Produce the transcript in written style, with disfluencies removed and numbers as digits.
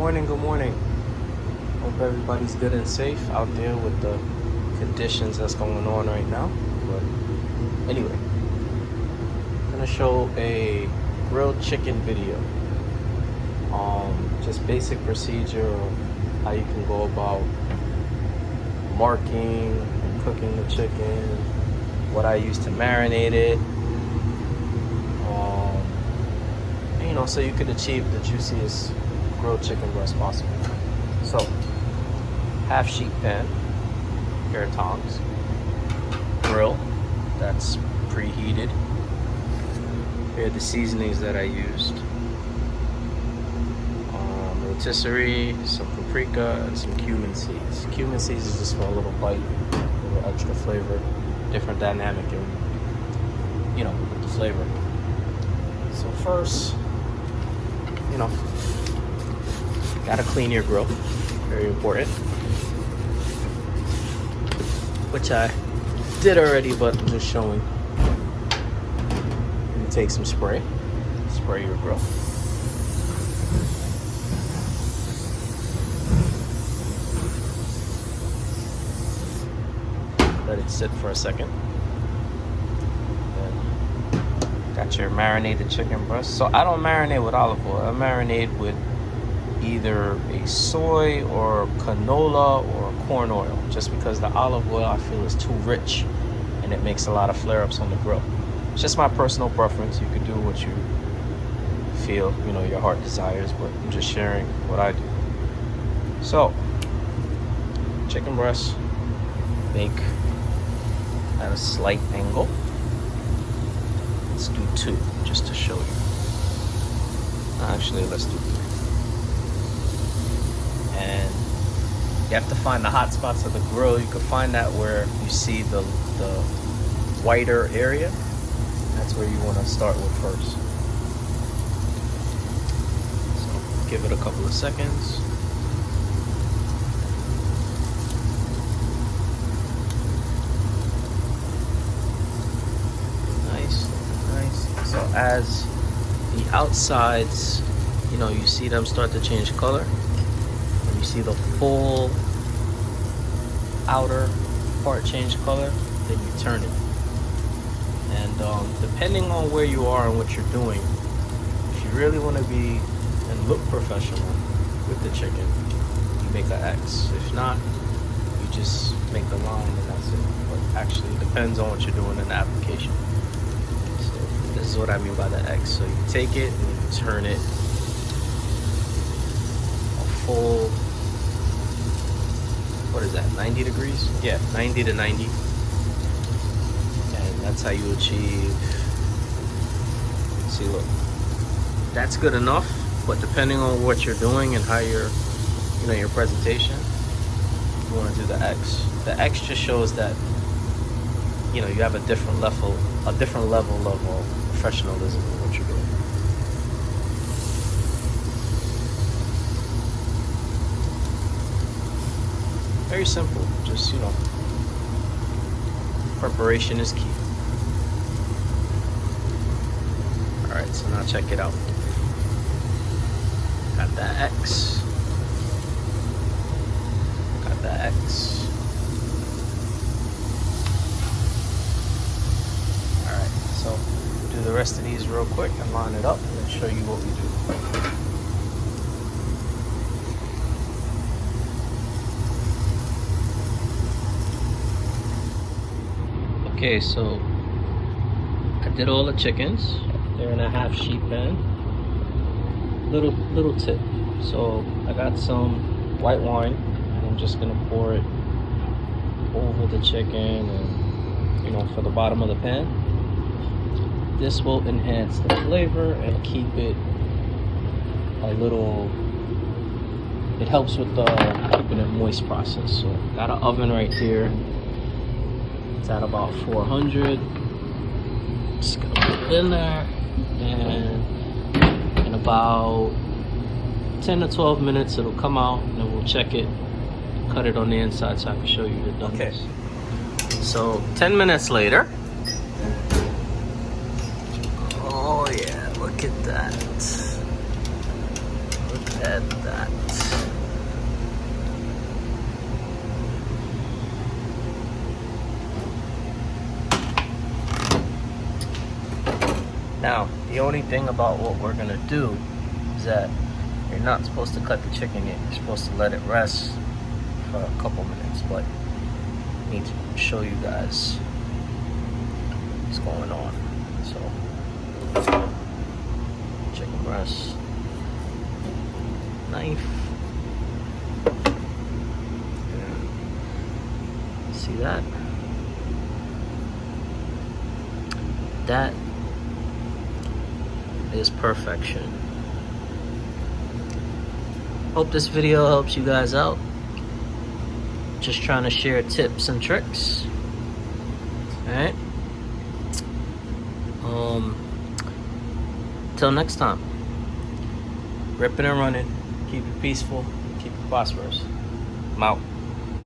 morning, good morning. Hope everybody's good and safe out there with the conditions that's going on right now. But anyway, I'm gonna show a grilled chicken video. Just basic procedure of how you can go about marking and cooking the chicken, what I use to marinate it. So you could achieve the juiciest grilled chicken breast possible. So, half sheet pan, pair of tongs, grill that's preheated. Here are the seasonings that I used: rotisserie, some paprika, and some cumin seeds. Cumin seeds is just for a little bite, a little extra flavor, different dynamic, with the flavor. So first, gotta clean your grill, very important, which I did already, but I'm just showing. You take some spray your grill. Let it sit for a second. Got your marinated chicken breast. So I don't marinate with olive oil. I marinate with either a soy or canola or corn oil, just because the olive oil I feel is too rich and it makes a lot of flare-ups on the grill. It's just my personal preference. You can do what you feel, your heart desires, but I'm just sharing what I do. So, chicken breast, make at a slight angle. Let's do 2, just to show you. Actually, let's do 3. And you have to find the hot spots of the grill. You can find that where you see the whiter area. That's where you want to start with first. So give it a couple of seconds. So as the outsides, you see them start to change color, and you see the full outer part change color, then you turn it. And depending on where you are and what you're doing, if you really want to be and look professional with the chicken, you make an X. If not, you just make the line and that's it. But actually, it depends on what you're doing in the application. This is what I mean by the X. So you take it and you turn it a full, 90 degrees? Yeah, 90 to 90. And that's how you achieve. See, look, that's good enough, but depending on what you're doing and how your presentation, you want to do the X. The X just shows that, you have a different level of professionalism in what you're doing. Very simple, just preparation is key. Alright, so now check it out. Got that X. So do the rest of these real quick and line it up and then show you what we do. Okay, so I did all the chickens. They're in a half sheet pan. Little tip. So I got some white wine and I'm just gonna pour it over the chicken and for the bottom of the pan. This will enhance the flavor and keep it it helps with the keeping it moist process. So got an oven right here. It's at about 400. Just gonna put it in there, and in about 10 to 12 minutes it'll come out, and then we'll check it, cut it on the inside so I can show you the doneness. Okay. So 10 minutes later. Oh yeah, look at that. Look at at that. Now, the only thing about what we're gonna do is that you're not supposed to cut the chicken yet. You're supposed to let it rest for a couple minutes, but I need to show you guys what's going on. So, chicken breast, knife. See that? That is perfection. Hope this video helps you guys out. Just trying to share tips and tricks. Alright? Till next time. Ripping and running. Keep it peaceful. Keep it prosperous. I'm out.